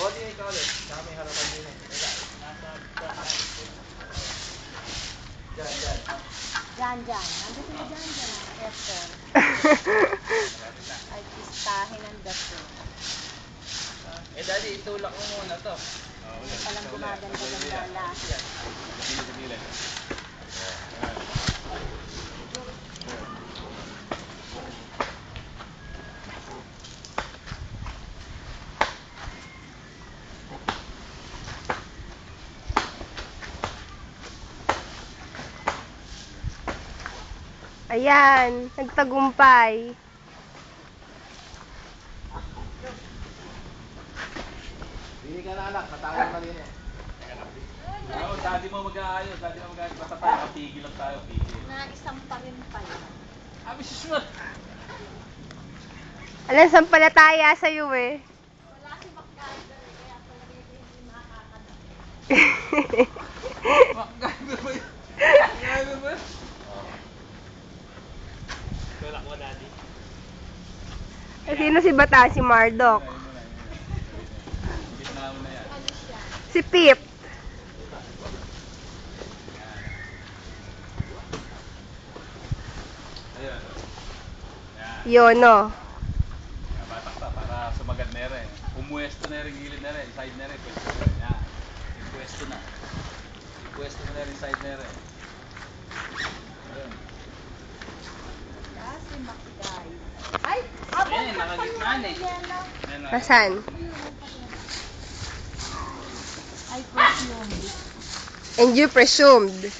Body ikaw ulit. Saka may harapan din eh. Diyan. Nandito na dyan. Airport. Ay, pistahin ang dato. Daddy, itulak mo muna to. Hindi palang gumaganda-ganda. Ayan, nagtagumpay. Hindi ka na anak, natawag na rin eh. Oo, daddy mo mag-aayos. Basta tayo, kapigil lang tayo, pigil. Naisang pa rin pala. Abi, susunod. Alam, sampalataya sa'yo eh. Wala si MacGyver, kaya pala hindi makakadami. MacGyver ba yun? MacGyver ba yun? Tulak mo, daddy. Sino si Bata? Si Mardok. Gitna mo na yan. Ano siya? Si Pip. Ayun. Yan. Yono. Batak pa para sumagad na rin. Pumuesto na rin, gilid na rin, side na rin, pwesto na rin. Yan. Pwesto na. Pwesto na rin, side na rin. Ayun. Si MacGyver. Ay! Abang Ayun, nakagitnaan eh. yellow. Nasaan? I presume. And you presumed.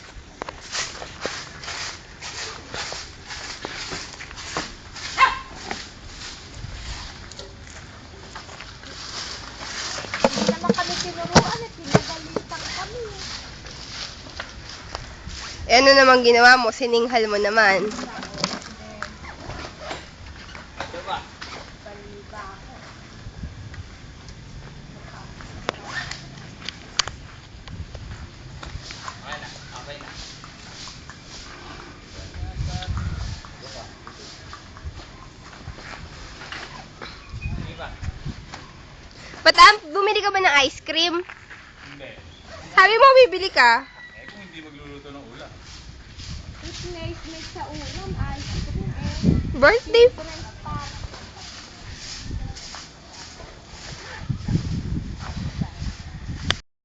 Hindi naman kami tinuruan at pinagalitan kami. Eh, ano naman ginawa mo? Sininghal mo naman. Ito ba? Baliba ako. Okay na, okay na. Sige ba? Batam, bumili ka ba ng ice cream? Hindi. Sabi mo, bibili ka. Eh kung hindi magluluto ng ulam. It's nice sa ulam. Ay, ito rin eh. Birthday. Friends